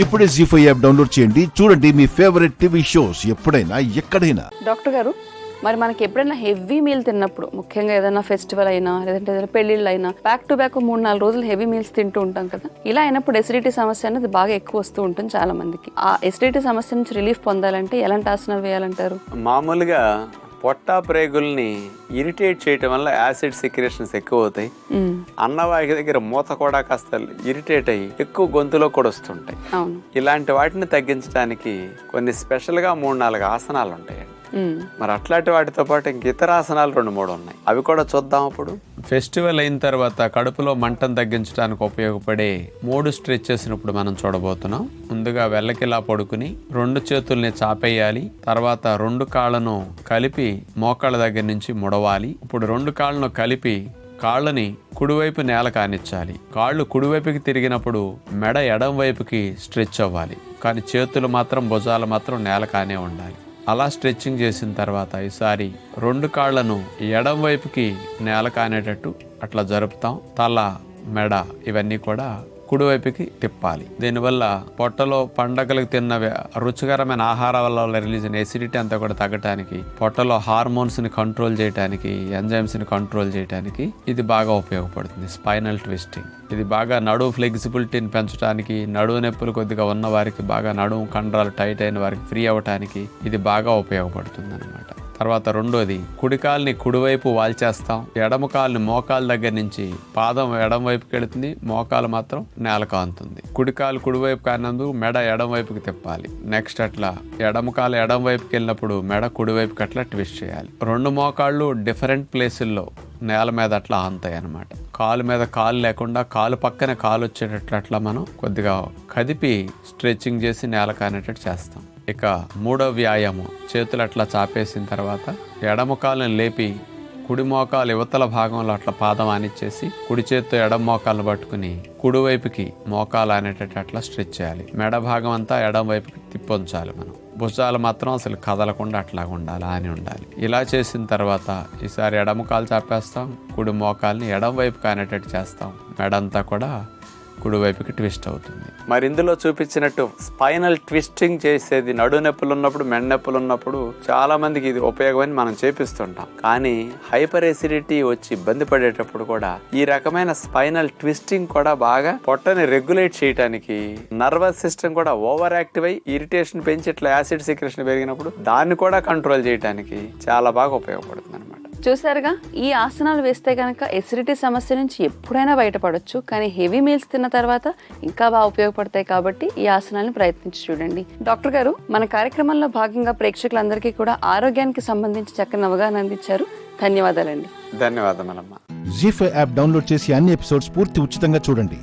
ఇప్పుడే జీ5 app download చేయండి. చూడండి మీ ఫేవరెట్ టీవీ షోస్ ఎప్పుడైనా ఎక్కడైనా. డాక్టర్ గారు, మరి మనకి ఎప్పుడైనా హెవీ మీల్ తిన్నప్పుడు, ముఖ్యంగా ఏదైనా ఫెస్టివల్ అయినా లేదంటే ఏదైనా పెళ్లిళ్ళు అయినా బ్యాక్ టు బ్యాక్ 3-4 రోజులు హెవీ మీల్స్ తింటూ ఉంటాం కదా. ఇలా అయినప్పుడు ఎసిడిటీ సమస్య అనేది బాగా ఎక్కువ వస్తూ ఉంటుంది చాలా మందికి. ఆ ఎసిడిటీ సమస్య నుంచి రిలీఫ్ పొందాలంటే ఎలాంటి ఆసనాలు వేయాలంటారు? మామూలుగా పొట్ట ప్రేగుల్ని ఇరిటేట్ చేయటం వల్ల యాసిడ్ సెక్రేషన్స్ ఎక్కువ అవుతాయి. అన్నవాహిక దగ్గర మూత కూడా కాస్త ఇరిటేట్ అయ్యి ఎక్కువ గొంతులో కూడా వస్తుంటాయి. ఇలాంటి వాటిని తగ్గించడానికి కొన్ని స్పెషల్గా 3-4 ఆసనాలు ఉంటాయండి. మరి అట్లాంటి వాటితో పాటు ఇంక ఇతర ఆసనాలు 2-3 ఉన్నాయి. అవి కూడా చూద్దాం. అప్పుడు ఫెస్టివల్ అయిన తర్వాత కడుపులో మంటను తగ్గించడానికి ఉపయోగపడే 3 స్ట్రెచెస్ ఇప్పుడు మనం చూడబోతున్నాం. ముందుగా వెల్లకిలా పడుకుని 2 చేతుల్ని చాపేయాలి. తర్వాత 2 కాళ్ళను కలిపి మోకాళ్ళ దగ్గర నుంచి ముడవాలి. ఇప్పుడు 2 కాళ్ళను కలిపి కాళ్ళని కుడివైపు నేల కానిచ్చాలి. కాళ్ళు కుడివైపుకి తిరిగినప్పుడు మెడ ఎడం వైపుకి స్ట్రెచ్ అవ్వాలి. కానీ చేతులు మాత్రం భుజాలు మాత్రం నేల కానే ఉండాలి. అలా స్ట్రెచ్చింగ్ చేసిన తర్వాత ఈసారి 2 కాళ్ళను ఎడం వైపుకి నేల కానేటట్టు అట్లా జరుపుతాం. తల, మెడ ఇవన్నీ కూడా కుడివైపుకి తిప్పాలి. దీనివల్ల పొట్టలో పండగలకు తిన్న రుచికరమైన ఆహారం వల్ల రిలీజ్ అయిన ఎసిడిటీ అంతా కూడా తగ్గటానికి, పొట్టలో హార్మోన్స్ని కంట్రోల్ చేయడానికి, ఎంజైమ్స్ని కంట్రోల్ చేయడానికి ఇది బాగా ఉపయోగపడుతుంది. స్పైనల్ ట్విస్టింగ్ ఇది బాగా నడుము ఫ్లెక్సిబిలిటీని పెంచడానికి, నడుము నొప్పులు కొద్దిగా ఉన్న వారికి, బాగా నడుము కండరాలు టైట్ అయిన వారికి ఫ్రీ అవ్వటానికి ఇది బాగా ఉపయోగపడుతుంది అన్నమాట. తర్వాత 2వది, కుడికాల్ని కుడివైపు వాల్చేస్తాం. ఎడమ కాలుని మోకాల దగ్గర నుంచి పాదం ఎడం వైపుకి వెళుతుంది, మోకాలు మాత్రం నేల కాంతుంది. కుడికాలు కుడివైపు కానందుకు మెడ ఎడం వైపుకి తిప్పాలి. నెక్స్ట్ అట్లా ఎడమ కాలు ఎడం వైపుకి వెళ్ళినప్పుడు మెడ కుడివైపుకి అట్లా ట్విస్ట్ చేయాలి. 2 మోకాళ్ళు డిఫరెంట్ ప్లేసుల్లో నేల మీద అట్లా ఆంతాయి అన్నమాట. కాలు మీద కాలు లేకుండా కాలు పక్కన కాలు వచ్చేటట్లు అట్లా మనం కొద్దిగా కదిపి స్ట్రెచ్చింగ్ చేసి నేల కానేటట్టు చేస్తాం. ఇక 3వ వ్యాయామం, చేతులు అట్లా చాపేసిన తర్వాత ఎడమ కాలుని లేపి కుడి మోకాలు యువతల భాగంలో అట్లా పాదం ఆనిచ్చేసి కుడి చేత్తో ఎడమ మోకాలను పట్టుకుని కుడివైపుకి మోకాలు అనేటట్టు అట్లా స్ట్రెచ్ చేయాలి. మెడ భాగం అంతా ఎడం వైపుకి తిప్పొంచాలి. మనం భుజాలు మాత్రం అసలు కదలకుండా అట్లా ఉండాలి, అని ఉండాలి. ఇలా చేసిన తర్వాత ఈసారి ఎడమ కాలు చాపేస్తాం, కుడి మోకాల్ని ఎడం వైపు కానేటట్టు చేస్తాం. మెడంతా కూడా కుడివైపుకి ట్విస్ట్ అవుతుంది. మరి ఇందులో చూపించినట్టు స్పైనల్ ట్విస్టింగ్ చేసేది నడు నొప్పులు ఉన్నప్పుడు, మెడ నొప్పులు ఉన్నప్పుడు చాలా మందికి ఇది ఉపయోగమని మనం చేపిస్తుంటాం. కానీ హైపర్ ఎసిడిటీ వచ్చి ఇబ్బంది పడేటప్పుడు కూడా ఈ రకమైన స్పైనల్ ట్విస్టింగ్ కూడా బాగా పొట్టని రెగ్యులేట్ చేయడానికి, నర్వస్ సిస్టమ్ కూడా ఓవర్ యాక్టివ్ అయ్యి ఇరిటేషన్ పెంచి ఇట్లా యాసిడ్ సెక్రేషన్ పెరిగినప్పుడు దాన్ని కూడా కంట్రోల్ చేయడానికి చాలా బాగా ఉపయోగపడుతుంది అనమాట. చూసారుగా, ఈ ఆసనాలు వేస్తే కనుక ఎసిడిటీ సమస్య నుంచి ఎప్పుడైనా బయటపడొచ్చు. కానీ హెవీ మీల్స్ తిన్న తర్వాత ఇంకా బాగా ఉపయోగపడతాయి కాబట్టి ఈ ఆసనాలను ప్రయత్నించి చూడండి. డాక్టర్ గారు, మన కార్యక్రమంలో భాగంగా ప్రేక్షకులందరికీ కూడా ఆరోగ్యానికి సంబంధించి చక్కని అవగాహన అందించారు. ధన్యవాదాలండి. ధన్యవాదములమ్మా. జీ5 యాప్ డౌన్లోడ్ చేసి అన్ని ఎపిసోడ్స్ పూర్తి ఉచితంగా చూడండి.